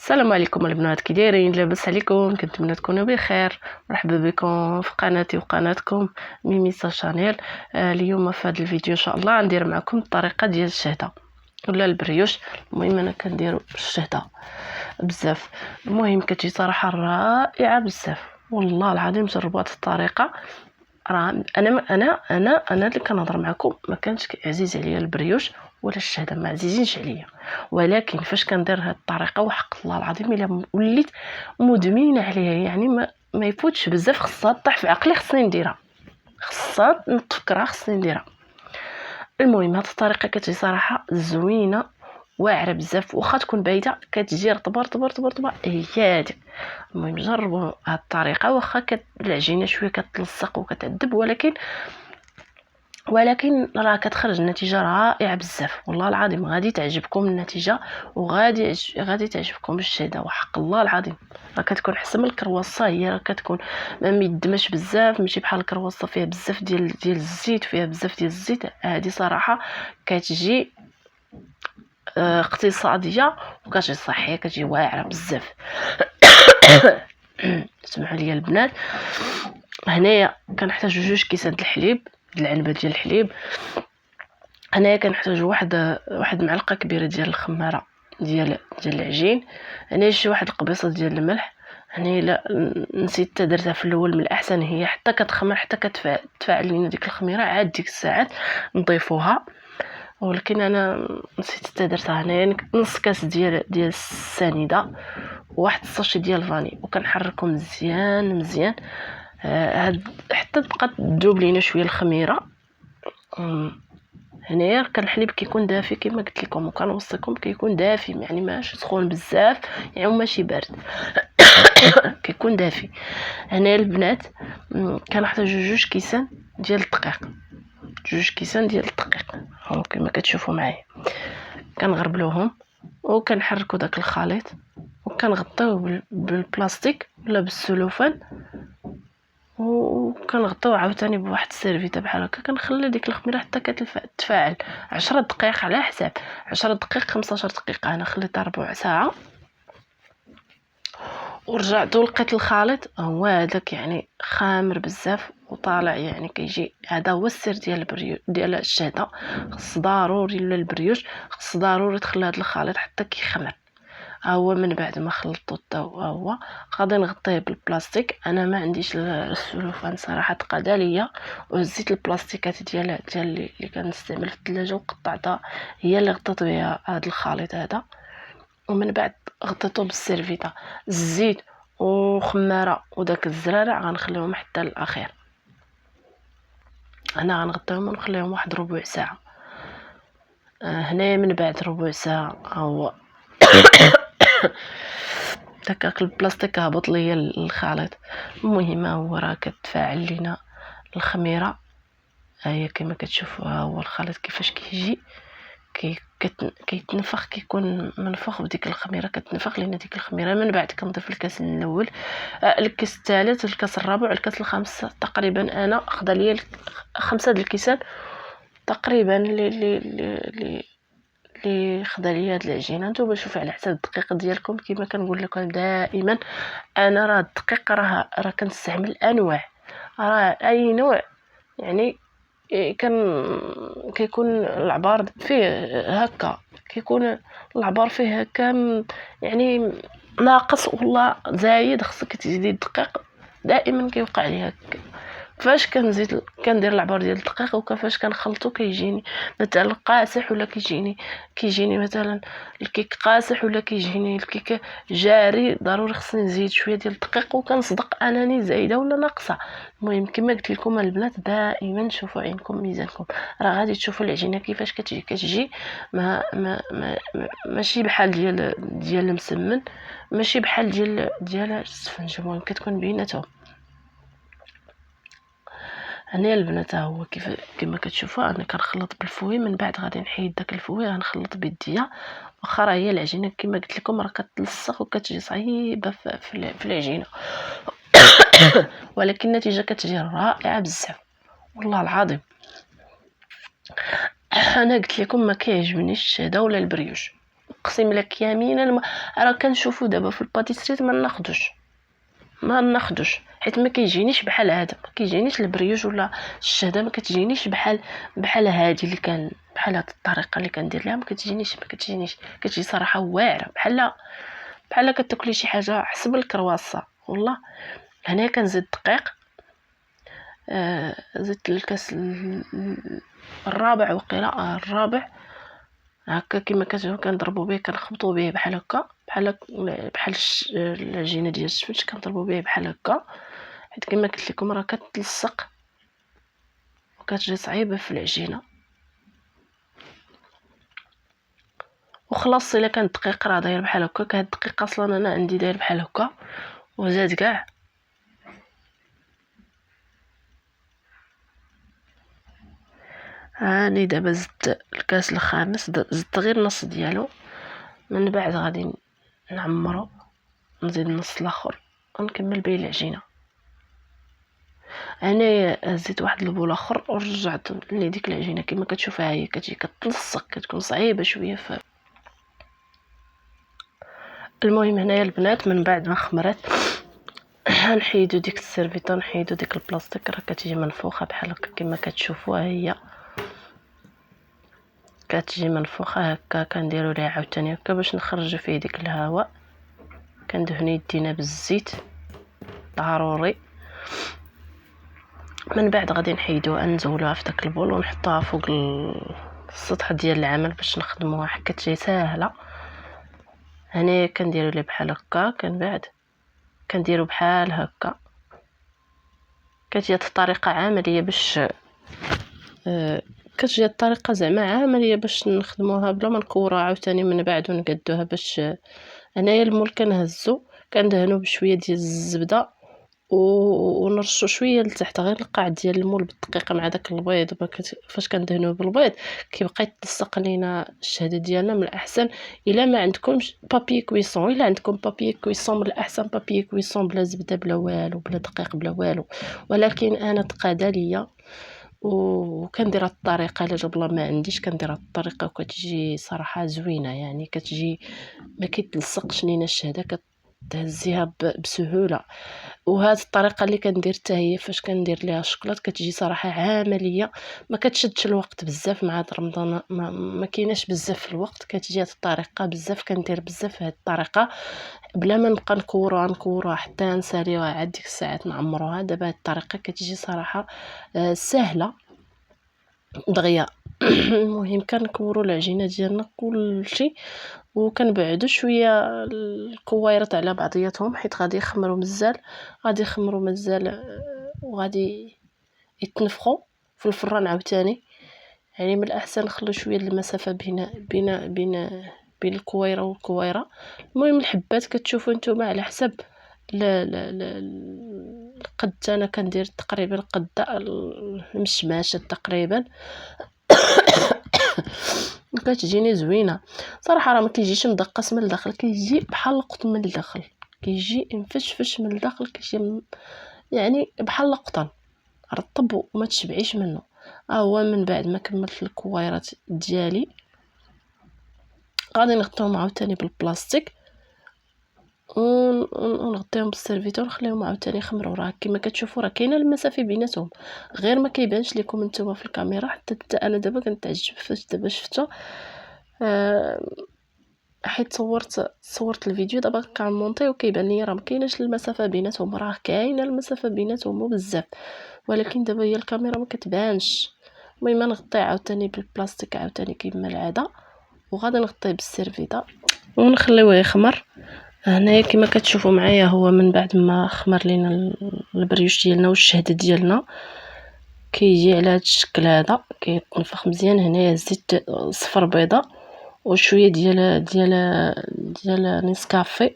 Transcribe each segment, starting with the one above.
السلام عليكم البنات، كي دايرين؟ لاباس عليكم؟ كنتمنى تكونوا بخير. مرحبا بكم في قناتي وقناتكم ميميسا شانيل. اليوم في هذا الفيديو ان شاء الله غندير معكم الطريقه ديال الشهده ولا البريوش. المهم انا كندير الشهده بزاف، المهم كتجي صراحه رائعه بزاف والله العظيم. جربوا هذه الطريقه، راه انا اللي كنهضر معكم ما كانش عزيز عليا البريوش ولا الشهده، ما عزيزينش عليا، ولكن فاش كندير هذه الطريقه وحق الله العظيم الا وليت مدمنه عليها. يعني ما يفوتش بزاف، خصها طيح في عقلي، خصني نديرها، خصها نتفكرها، خصني نديرها. المهم هذه الطريقه كتجي صراحه زوينه واعره بزاف، واخا تكون بعيده كتجي رطبه رطبه رطبه رطبه، هي هذيك. المهم جربوا هذه الطريقه، واخا العجينه شويه كتلصق وكتعذب، ولكن راه كتخرج النتيجه رائعه بزاف والله العظيم. غادي تعجبكم النتيجه غادي تعجبكم الشهده وحق الله العظيم. راه كتكون حسن من الكرواسه، هي راه كتكون ما ميدمش بزاف، ماشي بحال الكرواسه فيها بزاف ديال الزيت، فيها بزاف ديال الزيت. هذه صراحه كتجي اقتصاديه وكتجي صحيه، كتجي واعره بزاف. اسمحوا لي البنات، هنايا كنحتاج 2 كيسان د الحليب، العنبه ديال الحليب. هنايا كنحتاج واحد معلقه كبيره ديال الخماره ديال العجين. هنايا شي واحد القبيصه ديال الملح. هنايا لا نسيت درتها في الاول، من الاحسن هي حتى كتخمر حتى كتفاعل لينا ديك الخميره، عاد ديك الساعات نضيفوها، ولكن انا نسيت درتها. هنايا نص كاس ديال السنيده وواحد الساشي ديال الفاني، وكنحركهم مزيان حتى تبقى تذوب لينا شويه الخميره. هنايا الحليب كيكون دافي كما قلت لكم، وكنوصيكم كيكون دافي، يعني ماشي سخون بزاف يعني ماشي بارد. كيكون دافي. هنا البنات كنحتاج 2 كيسان ديال الدقيق، 2 كيسان ديال الدقيق كما كتشوفوا معايا. كنغربلوهم وكنحركوا داك الخليط، وكنغطيوه بالبلاستيك ولا بالسلوفان، وكنغطيو عاوتاني بواحد السيرفيته بحال هكا. كنخلي ديك الخميره حتى كتفاعل 10 دقائق على حساب 10 دقائق 15 دقيقه. انا خليتها ربع ساعه ورجعت ولقيت الخليط هو هذاك، يعني خامر بزاف وطالع، يعني كيجي. هذا هو السر ديال الشهده. خص ضروري ولا البريوش خص ضروري تخلي هذا الخليط حتى كيخمر. هو من بعد ما خلطته حتى هو غادي نغطيه بالبلاستيك. انا ما عنديش السلوفان صراحه، تقاد عليا، وهزيت البلاستيكات ديال اللي كنستعمل في الثلاجه وقطعتها، هي اللي غطيت بها هذا الخليط هذا. ومن بعد غطيته بالسيرفيتا. الزيت وخماره وداك الزرارع غنخليهم حتى الاخير. انا غنغطيهم ونخليهم واحد ربع ساعه. هنايا من بعد ربع ساعه هو داك البلاستيك هبط ليا الخليط. المهم هو راه كتفاعل لينا الخميره، هي كما كتشوفوا. هو الخليط كيفاش كيجي كيتنفخ، كيكون منفوخ بديك الخميره، كتنفخ لينا ديك الخميره. من بعد كنضيف الكاس الاول، الكاس الثالث، الكاس الرابع، الكاس الخامس. تقريبا انا اخذ ليا 5 د الكيسان تقريبا اللي خدا ليا هاد العجينه. نتوما شوفوا على حسب الدقيق ديالكم. كما كنقول لكم دائما، انا راه الدقيق راه كنستعمل انواع، راه اي نوع يعني كيكون العبار فيه هكا، كيكون العبار فيه هكا، يعني ناقص ولا زايد خصك تزيد الدقيق. دائما كيوقع لي هكا فاش كندير العبار ديال الدقيق، وكيفاش كنخلطو كيجيني مثلا قاسح، ولا كيجيني مثلا الكيك قاسح، ولا كيجيني الكيك جاري. ضروري خصني نزيد شويه ديال الدقيق، وكنصدق انني زايده ولا ناقصه. المهم كما قلت لكم البنات، دائما شوفوا عينكم ميزانكم، راه غادي تشوفوا العجينه كيفاش كتجي ماشي بحال ديال المسمن، ماشي بحال ديال السفنج. المهم كتكون بيناتهم. هنا البنات هو كما كتشوفوا انا كنخلط بالفوي. من بعد غادي نحيد داك الفوي، غنخلط بيديا. واخا راه هي العجينه كما قلت لكم راه كتلصق وكتجي صعيبه في العجينه، ولكن النتيجه كتجي رائعه بزاف والله العظيم. انا قلت لكم ما كيعجبنيش الشهده ولا البريوش، اقسم لك يمينا راه كنشوفو دابا في الباتيسري ما ناخدوش حيت ما كيجينيش بحال هذا، ما كيجينيش البريوج ولا الشهده، ما كتجينيش بحال هذه اللي كان بحال هذه الطريقه اللي كندير لها، ما كتجينيش كتجي صراحه واعره بحال كتاكلي شي حاجه حسب الكرواسه والله. هنا كنزيد دقيق، زدت الكاس الرابع وقيله الرابع هكا كما كنضربوا به، كنخبطوا به بحال هكا بحال العجينه ديال الشفت، كنضربوا به بحال هكا حيت كما قلت لكم راه كتلصق وكتجي صعيبه في العجينه. وخلاص الا كان الدقيق راه داير بحال هكا، هاد الدقيق اصلا انا عندي داير بحال هكا وزاد كاع. هاني دابا زدت الكاس الخامس، زدت غير نص ديالو، من بعد غادي نعمرو نزيد النص الاخر ونكمل به العجينه. انا زدت واحد البول اخر ورجعت لي ديك العجينه كما كتشوفها هي كتجي كتلصق، كتكون صعيبه شويه المهم هنايا البنات من بعد ما خمرت نحيدو ديك السيرفيطه، نحيدو ديك البلاستيك، راه كتجي منفوخه بحال هكا كما كتشوفوها هي كتجي منفوخه هكا. كنديرو ليها عاوتاني هكا باش نخرجو فيه ديك الهواء. كندهنو يدينا بالزيت ضروري. من بعد غادي نحيدوها نزولوها في داك البول ونحطوها فوق السطح ديال العمل باش نخدموها حتى تجي ساهله. هنا كنديرو ليه بحال هكا، من بعد كنديرو بحال هكا، كتجي الطريقه عمليه باش كتجي الطريقه زعما عمليه باش نخدموها بلا ما نكوروها عاوتاني من بعد ونقدوها. باش هنايا المول كنهزو كندهنو بشويه ديال الزبده ونرشو شويه لتحت غير القاع ديال المول بالدقيقه مع داك البيض. فاش كندهنوه بالبيض كيبقى يتلصق لينا الشهده ديالنا. من الاحسن الا ما عندكمش بابي كويسون، الا عندكم بابي كويسون من الاحسن بابي كويسون بلا زبده بلا والو بلا دقيق بلا والو، ولكن انا تقادا ليا وكندير هاد الطريقه. الا جاب الله ما عنديش كندير هاد الطريقه وكتجي صراحه زوينه، يعني كتجي ما كيتلصقش لينا الشهده، كتهزيها بسهوله. وهاد الطريقه اللي كندير حتى هي فاش كندير ليها الشكلاط كتجي صراحه عمليه، ما كتشدش الوقت بزاف. مع رمضان ما كايناش بزاف الوقت، كتجي هاد الطريقه بزاف. كندير بزاف هاد الطريقه بلا ما نبقى نكوروها حتى نساليوها عاد ديك الساعات نعمروها. دابا هاد الطريقه كتجي صراحه سهله دغيا. المهم كنكورو العجينه ديالنا كلشي وكنبعدو شويه الكويرات على بعضياتهم حيت غادي يخمروا مزال وغادي يتنفخوا في الفران عاوتاني. يعني من الاحسن نخلو شويه المسافه بين الكويره والكويره. المهم الحبات كتشوفوا نتوما على حسب القد. انا كندير تقريبا قد المشماشه تقريبا. كتجيني زوينه صراحه، راه ما كيجيش مدقس من الداخل، كيجي بحال القطن من الداخل، كيجي مفشفش من الداخل، كيجي يعني بحال القطن رطب وما تشبعيش منه. هو من بعد ما كملت الكويرات ديالي غادي نغطيهم عاوتاني بالبلاستيك ونغطيهم بالسيرفيتور ونخليهم عاوتاني يخمروا. راه كما كتشوفوا راه كاينه المسافه بيناتهم، غير ما كيبانش لكم نتوما في الكاميرا. حتى انا دابا كنتعجب فاش دابا شفتها حيت صورت الفيديو دابا كنمونطي وكيبان لي راه ما كايناش المسافه بيناتهم. راه كاينه المسافه بيناتهم بزاف، ولكن دابا هي الكاميرا ما كتبانش. المهم نغطيه عاوتاني بالبلاستيك عاوتاني كما العاده، وغادي نغطيه بالسيرفيتا ونخليوه يخمر. هنايا كما كتشوفوا معايا هو من بعد ما خمر لينا البريوش ديالنا والشهده ديالنا كيجي على هذا الشكل هذا، كيتنفخ مزيان. هنايا زدت صفر بيضه وشويه ديال نسكافي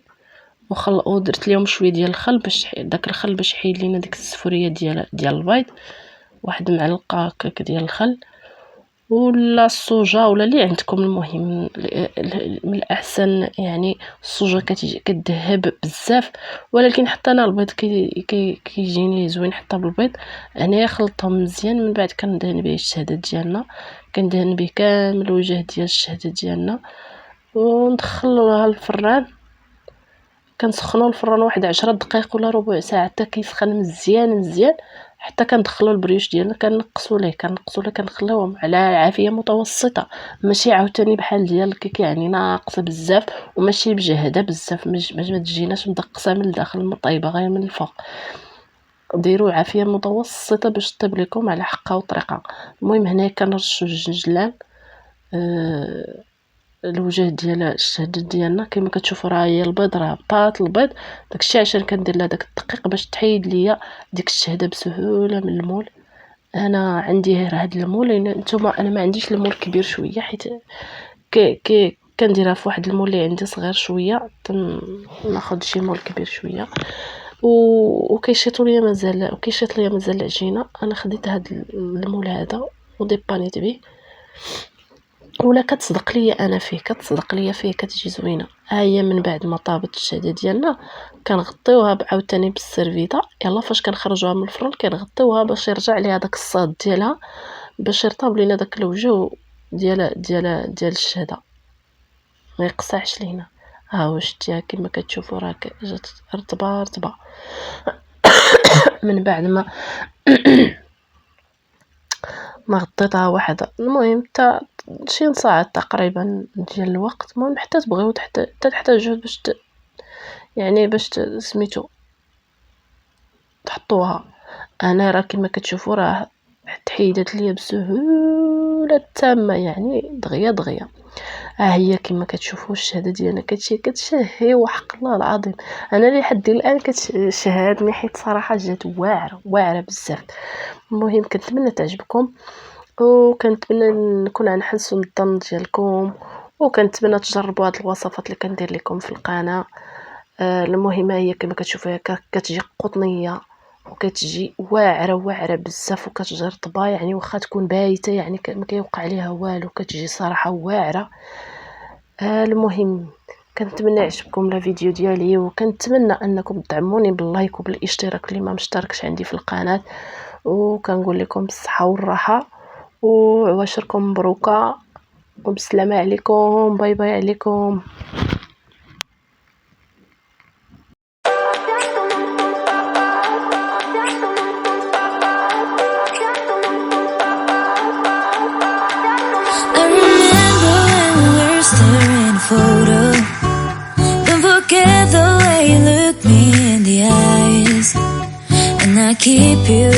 ودرت ليهم شويه ديال الخل باش داك الخل باش يحيد لينا ديك السفوريه ديال البيض. واحد معلقه هكاك ديال الخل ولا الصوجه ولا اللي عندكم. المهم من الاحسن يعني الصوجه كتذهب بزاف، ولكن حتى انا البيض كيجيني زوين حتى بالبيض. هنايا خلطهم مزيان، من بعد كندهن به الشهده ديالنا، كندهن به كامل الوجه ديال الشهده ديالنا وندخلوها الفران. كنسخنوا الفران واحد 10 دقائق ولا ربع ساعه حتى كيسخن مزيان حتى كندخلوا البريوش ديالنا كنقصوا ليه كنخليوهم على عافيه متوسطه، ماشي عاوتاني بحال ديال الكيك يعني ناقصه بزاف وماشي مجهده بزاف، ما تجيناش مدقسه من الداخل مطيبه غير من الفوق. ديروا عافيه متوسطه باش طيب لكم على حقها وطريقه. المهم هنا كنرشوا الجنجلان الوجه ديال الشهد ديالنا كما كتشوفوا راه هي البيض راه بطاط البيض، داكشي عشان كندير لها داك الدقيق باش تحيد ليا ديك الشهده بسهوله من المول. انا عندي غير هاد المول، نتوما انا ما عنديش المول كبير شويه حيت كنديرها في واحد المول اللي عندي صغير شويه، ناخذ شي مول كبير شويه وكيشيط ليا مازال العجينه. انا خديت هاد المول هذا وديبانيت به، ولا كتصدق ليا انا فيه كتجي زوينه. ها هي من بعد ما طابت الشهده ديالنا كنغطيوها عاوتاني بالسيرفيطه. يلا فاش كنخرجوها من الفرن كنغطيوها باش يرجع ليها داك الصاد ديالها باش يرطب لينا داك الوجه ديال الشهده ما يقصعش لينا. ها هو شتيها كما كتشوفوا راه جات رطبه من بعد ما غطيتها واحد المهم حتى شي نص ساعه تقريبا ديال الوقت. المهم حتى تبغيو تحتاجوا باش يعني باش سميتو تحطوها. انا راه كما كتشوفوا راه تحيدت ليا بسهوله تامه يعني دغيا. ها هي كما كتشوفوا الشهاده ديالنا كتشهي وحق الله العظيم. انا لحد الان كتشهادني حيت صراحه جات واعره بزاف. المهم كنتمنى تعجبكم وكنتمنى نكون عن حسن الظن ديالكم، وكنتمنى تجربوا هاد الوصفات اللي كندير لكم في القناه. المهم هي كما كتشوفوا كتجي قطنيه وكتجي واعره بزاف وكتجي رطبه يعني واخا تكون بايته يعني ما كيوقع عليها والو، كتجي صراحه واعره. المهم كنتمنى يعجبكم الفيديو ديالي، وكنتمنى انكم تدعموني باللايك وبالاشتراك اللي ما مشتركش عندي في القناه. وكنقول لكم بالصحه والراحه وعواشركم مبروكه وبسلامه عليكم. باي باي عليكم. Photo. Don't forget the way you look me in the eyes, and I keep you